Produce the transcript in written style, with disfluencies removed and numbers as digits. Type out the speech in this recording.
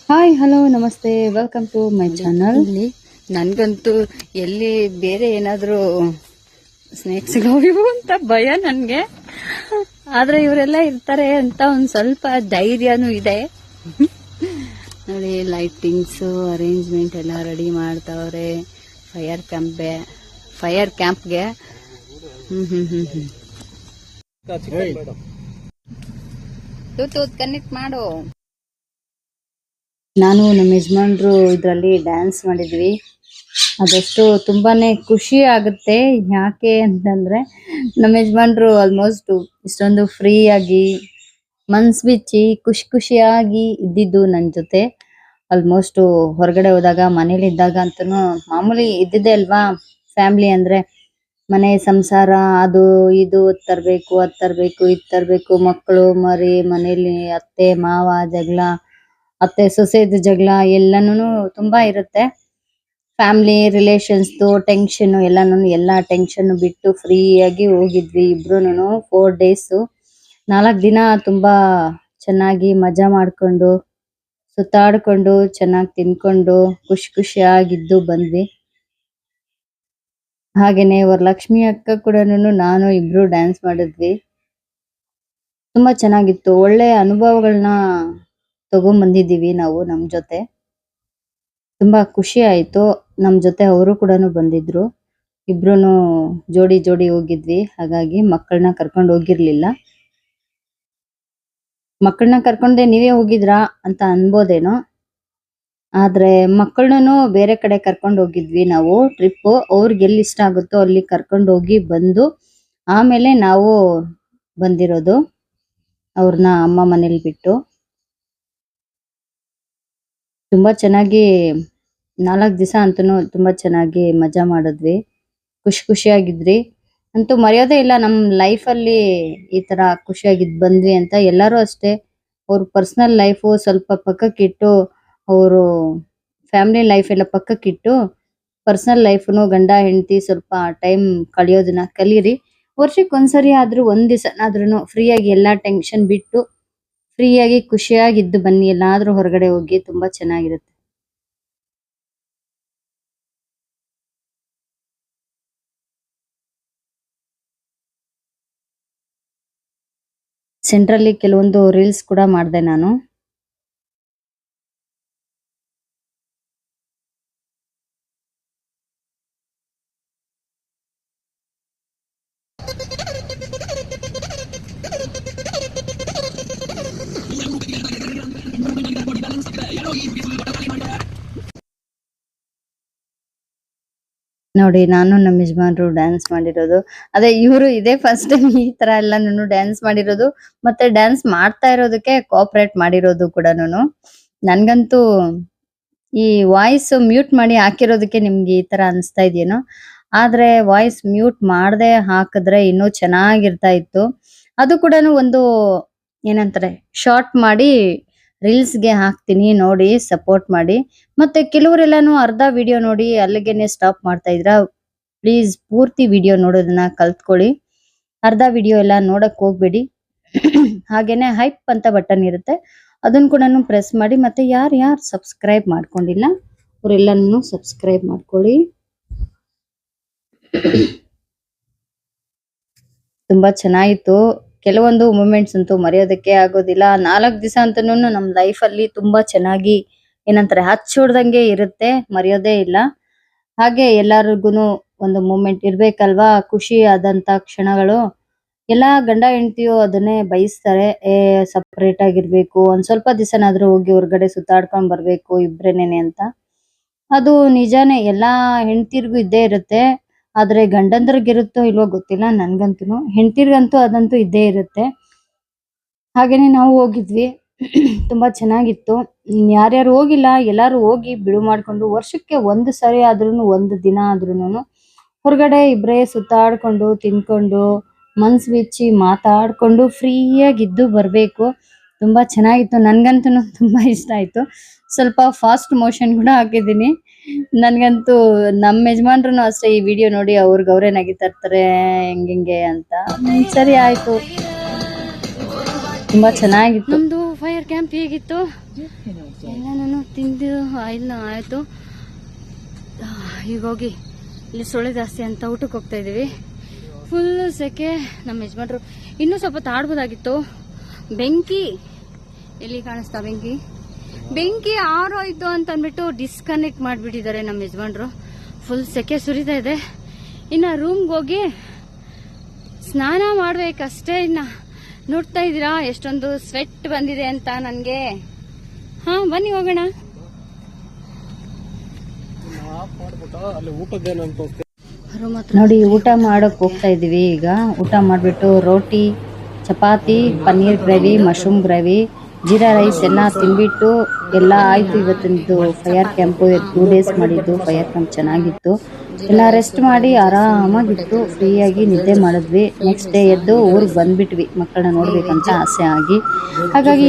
Hi hello ನಮಸ್ತೆ welcome to my channel. ಇಲ್ಲಿ ನನ್ಗಂತೂ ಎಲ್ಲಿ ಬೇರೆ ಏನಾದ್ರೂ ಸ್ನೇಕ್ಸ್ ಸಿಗೋವು ಅಂತ ಭಯ ನನ್ಗೆ. ಆದ್ರೆ ಇವರೆಲ್ಲ ಇರ್ತಾರೆ ಅಂತ ಒಂದ್ ಸ್ವಲ್ಪ ಧೈರ್ಯನೂ ಇದೆ. ನೋಡಿ ಲೈಟಿಂಗ್ಸ್ ಅರೇಂಜ್ಮೆಂಟ್ ಎಲ್ಲ ರೆಡಿ ಮಾಡ್ತಾವ್ರೆ ಫೈರ್ ಕ್ಯಾಂಪ್ಗೆ. ಬ್ಲೂಟೂತ್ ಕನೆಕ್ಟ್ ಮಾಡು. ನಾನು ನಮ್ಮ ಯಜಮಾನ್ರು ಇದರಲ್ಲಿ ಡ್ಯಾನ್ಸ್ ಮಾಡಿದ್ವಿ. ಅದಷ್ಟು ತುಂಬಾನೇ ಖುಷಿ ಆಗುತ್ತೆ. ಯಾಕೆ ಅಂತಂದ್ರೆ ನಮ್ಮ ಯಜಮಾನ್ರು ಆಲ್ಮೋಸ್ಟ್ ಇಷ್ಟೊಂದು ಫ್ರೀ ಆಗಿ ಮನ್ಸ್ ಬಿಚ್ಚಿ ಖುಷಿಯಾಗಿ ಇದ್ದಿದ್ದು ನನ್ ಜೊತೆ. ಆಲ್ಮೋಸ್ಟ್ ಹೊರಗಡೆ ಹೋದಾಗ ಮನೇಲಿ ಇದ್ದಾಗ ಅಂತೂ ಮಾಮೂಲಿ ಇದ್ದಿದ್ದೆ ಅಲ್ವಾ. ಫ್ಯಾಮಿಲಿ ಅಂದ್ರೆ ಮನೆ ಸಂಸಾರ, ಅದು ಇದು ತರ್ಬೇಕು ಅದ್ ತರ್ಬೇಕು ಇದ್ ತರ್ಬೇಕು, ಮಕ್ಕಳು ಮರಿ, ಮನೇಲಿ ಅತ್ತೆ ಮಾವ ಜಗಳ, ಅತ್ತೆ ಸೊಸೆದು ಜಗಳ ಎಲ್ಲಾನು ತುಂಬಾ ಇರುತ್ತೆ. ಫ್ಯಾಮಿಲಿ ರಿಲೇಷನ್ಸ್ ಟೆನ್ಷನ್ ಎಲ್ಲಾ ಟೆನ್ಷನ್ ಬಿಟ್ಟು ಫ್ರೀ ಆಗಿ ಹೋಗಿದ್ವಿ ಇಬ್ರುನು. 4 days 4 ದಿನ ತುಂಬಾ ಚೆನ್ನಾಗಿ ಮಜಾ ಮಾಡ್ಕೊಂಡು ಸುತ್ತಾಡ್ಕೊಂಡು ಚೆನ್ನಾಗಿ ತಿನ್ಕೊಂಡು ಖುಷಿಯಾಗಿದ್ದು ಬಂದ್ವಿ. ಹಾಗೇನೆ ವರಲಕ್ಷ್ಮಿ ಅಕ್ಕ ಕೂಡನು ನಾನು ಇಬ್ರು ಡ್ಯಾನ್ಸ್ ಮಾಡಿದ್ವಿ. ತುಂಬಾ ಚೆನ್ನಾಗಿತ್ತು. ಒಳ್ಳೆ ಅನುಭವಗಳನ್ನ ತಗೊಂಡ್ ಬಂದಿದೀವಿ ನಾವು ನಮ್ ಜೊತೆ. ತುಂಬಾ ಖುಷಿ ಆಯ್ತು. ನಮ್ ಜೊತೆ ಅವರು ಕೂಡ ಬಂದಿದ್ರು. ಇಬ್ರುನು ಜೋಡಿ ಹೋಗಿದ್ವಿ. ಹಾಗಾಗಿ ಮಕ್ಕಳನ್ನ ಕರ್ಕೊಂಡು ಹೋಗಿರ್ಲಿಲ್ಲ. ಮಕ್ಕಳನ್ನ ಕರ್ಕೊಂಡೆ ನೀವೇ ಹೋಗಿದ್ರಾ ಅಂತ ಅನ್ಬೋದೇನೋ. ಆದ್ರೆ ಮಕ್ಕಳನ್ನು ಬೇರೆ ಕಡೆ ಕರ್ಕೊಂಡು ಹೋಗಿದ್ವಿ ನಾವು ಟ್ರಿಪ್. ಅವ್ರಿಗೆ ಎಲ್ಲಿ ಇಷ್ಟ ಆಗುತ್ತೋ ಅಲ್ಲಿ ಕರ್ಕೊಂಡು ಹೋಗಿ ಬಂದು ಆಮೇಲೆ ನಾವು ಬಂದಿರೋದು ಅವ್ರನ್ನ ಅಮ್ಮ ಮನೇಲಿ ಬಿಟ್ಟು. ತುಂಬಾ ಚೆನ್ನಾಗಿ 4 ದಿವಸ ಅಂತೂ ತುಂಬಾ ಚೆನ್ನಾಗಿ ಮಜಾ ಮಾಡಿದ್ವಿ. ಖುಷಿಯಾಗಿದ್ರಿ. ಅಂತೂ ಮರೆಯೋದೇ ಇಲ್ಲ ನಮ್ ಲೈಫ್ ಅಲ್ಲಿ ಈ ತರ ಖುಷಿಯಾಗಿದ್ ಬಂದ್ವಿ ಅಂತ. ಎಲ್ಲರೂ ಅಷ್ಟೇ ಅವ್ರ ಪರ್ಸನಲ್ ಲೈಫ್ ಸ್ವಲ್ಪ ಪಕ್ಕಕ್ಕಿಟ್ಟು, ಅವರು ಫ್ಯಾಮಿಲಿ ಲೈಫ್ ಎಲ್ಲ ಪಕ್ಕಕ್ಕಿಟ್ಟು ಪರ್ಸನಲ್ ಲೈಫ್ನು ಗಂಡ ಹೆಂಡತಿ ಸ್ವಲ್ಪ ಟೈಮ್ ಕಳಿಯೋದನ್ನ ಕಲೀರಿ. ವರ್ಷಕ್ಕೊಂದ್ಸರಿ ಆದ್ರೂ ಒಂದ್ ದಿವಸನಾದ್ರೂ ಫ್ರೀಯಾಗಿ ಎಲ್ಲಾ ಟೆನ್ಷನ್ ಬಿಟ್ಟು ಫ್ರೀಯಾಗಿ ಖುಷಿಯಾಗಿದ್ದು ಬನ್ನಿ. ಎಲ್ಲಾದ್ರೂ ಹೊರಗಡೆ ಹೋಗಿ ತುಂಬಾ ಚೆನ್ನಾಗಿರುತ್ತೆ. ಸೆಂಟ್ರಲ್ಲಿ ಕೆಲವೊಂದು ರೀಲ್ಸ್ ಕೂಡ ಮಾಡಿದೆ ನಾನು. ನೋಡಿ ನಾನು ನಮ್ಮ ಯಜಮಾನ್ರು ಡ್ಯಾನ್ಸ್ ಮಾಡಿರೋದು. ಅದೇ ಇವರು ಇದೇ ಫಸ್ಟ್ ಟೈಮ್ ಈ ತರ ಎಲ್ಲ ನಾನು ಡ್ಯಾನ್ಸ್ ಮಾಡಿರೋದು. ಮತ್ತೆ ಡ್ಯಾನ್ಸ್ ಮಾಡ್ತಾ ಇರೋದಕ್ಕೆ ಕೋಆಪರೇಟ್ ಮಾಡಿರೋದು ಕೂಡನು. ನನ್ಗಂತೂ ಈ ವಾಯ್ಸ್ ಮ್ಯೂಟ್ ಮಾಡಿ ಹಾಕಿರೋದಕ್ಕೆ ನಿಮ್ಗೆ ಈ ತರ ಅನಿಸ್ತಾ ಇದೆಯೇನೋ. ಆದ್ರೆ ವಾಯ್ಸ್ ಮ್ಯೂಟ್ ಮಾಡದೆ ಹಾಕಿದ್ರೆ ಇನ್ನೂ ಚೆನ್ನಾಗಿರ್ತಾ ಇತ್ತು. ಅದು ಕೂಡ ಒಂದು ಏನಂತಾರೆ ಶಾರ್ಟ್ ಮಾಡಿ ರೀಲ್ಸ್ಗೆ ಹಾಕ್ತೀನಿ, ನೋಡಿ ಸಪೋರ್ಟ್ ಮಾಡಿ. ಮತ್ತೆ ಕೆಲವರೆಲ್ಲಾನು ಅರ್ಧ ವಿಡಿಯೋ ನೋಡಿ ಅಲ್ಲಿಗೆನೆ ಸ್ಟಾಪ್ ಮಾಡ್ತಾ ಇದ್ರ. ಪ್ಲೀಸ್ ಪೂರ್ತಿ ವಿಡಿಯೋ ನೋಡೋದನ್ನ ಕಲ್ತ್ಕೊಳ್ಳಿ. ಅರ್ಧ ವಿಡಿಯೋ ಎಲ್ಲ ನೋಡಕ್ ಹೋಗ್ಬೇಡಿ. ಹಾಗೇನೆ ಹೈಪ್ ಅಂತ ಬಟನ್ ಇರುತ್ತೆ, ಅದನ್ನ ಕೂಡ ಪ್ರೆಸ್ ಮಾಡಿ. ಮತ್ತೆ ಯಾರು ಸಬ್ಸ್ಕ್ರೈಬ್ ಮಾಡ್ಕೊಂಡಿಲ್ಲ ಅವರೆಲ್ಲನೂ ಸಬ್ಸ್ಕ್ರೈಬ್ ಮಾಡ್ಕೊಳ್ಳಿ. ತುಂಬಾ ಚೆನ್ನಾಗಿತ್ತು. ಕೆಲವೊಂದು ಮೂಮೆಂಟ್ಸ್ ಅಂತೂ ಮರೆಯೋದಕ್ಕೆ ಆಗೋದಿಲ್ಲ. 4 ದಿವಸ ಅಂತನೂ ನಮ್ ಲೈಫ್ ಅಲ್ಲಿ ತುಂಬಾ ಚೆನ್ನಾಗಿ ಏನಂತಾರೆ ಹಚ್ಚೋಡ್ದಂಗೆ ಇರುತ್ತೆ, ಮರೆಯೋದೇ ಇಲ್ಲ. ಹಾಗೆ ಎಲ್ಲಾರ್ಗುನು ಒಂದು ಮೂಮೆಂಟ್ ಇರ್ಬೇಕಲ್ವಾ, ಖುಷಿ ಆದಂತ ಕ್ಷಣಗಳು. ಎಲ್ಲಾ ಗಂಡ ಹೆಂಡತಿಯು ಅದನ್ನೇ ಬಯಸ್ತಾರೆ. ಸಪರೇಟ್ ಆಗಿರ್ಬೇಕು, ಒಂದ್ ಸ್ವಲ್ಪ ದಿವಸನಾದ್ರೂ ಹೋಗಿ ಹೊರಗಡೆ ಸುತ್ತಾಡ್ಕೊಂಡ್ ಬರ್ಬೇಕು ಇಬ್ರೇನೇನೆ ಅಂತ. ಅದು ನಿಜಾನೇ, ಎಲ್ಲಾ ಹೆಂಡತಿರ್ಗೂ ಇದ್ದೇ ಇರುತ್ತೆ. ಆದ್ರೆ ಗಂಡಂದ್ರಿಗಿರುತ್ತೋ ಇಲ್ವೋ ಗೊತ್ತಿಲ್ಲ. ನನ್ಗಂತೂ ಹೆಂಡತಿರ್ಗಂತೂ ಅದಂತೂ ಇದ್ದೇ ಇರುತ್ತೆ. ಹಾಗೇನೆ ನಾವು ಹೋಗಿದ್ವಿ. ತುಂಬಾ ಚೆನ್ನಾಗಿತ್ತು. ಯಾರ್ಯಾರು ಹೋಗಿಲ್ಲ ಎಲ್ಲಾರು ಹೋಗಿ ಬಿಡು ಮಾಡ್ಕೊಂಡು ವರ್ಷಕ್ಕೆ 1 ಸರಿ ಆದ್ರೂನು 1 ದಿನ ಆದ್ರೂನು ಹೊರಗಡೆ ಇಬ್ರೇ ಸುತ್ತಾಡ್ಕೊಂಡು ತಿನ್ಕೊಂಡು ಮನ್ಸ್ ಬಿಚ್ಚಿ ಮಾತಾಡ್ಕೊಂಡು ಫ್ರೀಯಾಗಿದ್ದು ಬರ್ಬೇಕು. ತುಂಬಾ ಚೆನ್ನಾಗಿತ್ತು. ನನ್ಗಂತೂ ತುಂಬಾ ಇಷ್ಟ ಆಯ್ತು. ಸ್ವಲ್ಪ ಫಾಸ್ಟ್ ಮೋಷನ್ ಕೂಡ ಹಾಕಿದೀನಿ. ನನ್ಗಂತೂ ನಮ್ಮ ಯಜಮಾನ್ರು ಅಷ್ಟೇ ಈ ವಿಡಿಯೋ ನೋಡಿ ಅವ್ರೇ ನಗಿತಾ ಇರ್ತಾರೆ ಹೆಂಗೆ ಅಂತ. ಸರಿ ಆಯ್ತು, ತುಂಬಾ ಚೆನ್ನಾಗಿತ್ತು. ನಮ್ದು ಫೈರ್ ಕ್ಯಾಂಪ್ ಹೇಗಿತ್ತು ಎಲ್ಲನೂ ತಿಂದು ಇಲ್ಲ ಆಯ್ತು. ಈಗ ಹೋಗಿ ಇಲ್ಲಿ ಸೊಳ್ಳೆ ಜಾಸ್ತಿ ಅಂತ ಊಟಕ್ಕೆ ಹೋಗ್ತಾ ಇದೀವಿ. ಫುಲ್ ಸೆಕೆ. ನಮ್ಮ ಯಜಮಾನ್ರು ಇನ್ನೂ ಸ್ವಲ್ಪ ತಾಡ್ಬೋದಾಗಿತ್ತು. ಬೆಂಕಿ ಎಲ್ಲಿ ಕಾಣಿಸ್ತಾ ಬೆಂಕಿ ಆರೋಯ್ತು ಅಂತ ಅಂದ್ಬಿಟ್ಟು ಡಿಸ್ಕನೆಕ್ಟ್ ಮಾಡಿಬಿಟ್ಟಿದ್ದಾರೆ ನಮ್ಮ ಯಜಮಾನ್ರು. ಫುಲ್ ಸೆಕೆ ಸುರಿತಾ ಇದೆ. ಇನ್ನು ರೂಮ್ಗೆ ಹೋಗಿ ಸ್ನಾನ ಮಾಡ್ಬೇಕಷ್ಟೇ. ಇನ್ನ ನೋಡ್ತಾ ಇದ್ದೀರಾ ಎಷ್ಟೊಂದು ಸ್ವೆಟ್ ಬಂದಿದೆ ಅಂತ ನನಗೆ. ಹಾ ಬನ್ನಿ ಹೋಗೋಣ. ನೋಡಿ ಊಟ ಮಾಡಕ್ ಹೋಗ್ತಾ ಇದೀವಿ. ಈಗ ಊಟ ಮಾಡ್ಬಿಟ್ಟು ರೋಟಿ, ಚಪಾತಿ, paneer gravy, mushroom gravy, jeera rice ಎಲ್ಲ ತಿನ್ಬಿಟ್ಟು ಎಲ್ಲ ಆಯ್ತು. ಇವತ್ತಿಂದು ಫೈರ್ ಕ್ಯಾಂಪ್ 2 days ಮಾಡಿದ್ದು ಫೈರ್ ಕ್ಯಾಂಪ್ ಚೆನ್ನಾಗಿತ್ತು. ಎಲ್ಲ ರೆಸ್ಟ್ ಮಾಡಿ ಆರಾಮಾಗಿತ್ತು. ಫ್ರೀಯಾಗಿ ನಿದ್ದೆ ಮಾಡಿದ್ವಿ. ನೆಕ್ಸ್ಟ್ ಡೇ ಎದ್ದು ಊರಿಗೆ ಬಂದ್ಬಿಟ್ವಿ ಮಕ್ಕಳನ್ನ ನೋಡ್ಬೇಕಂತ ಆಸೆ ಆಗಿ. ಹಾಗಾಗಿ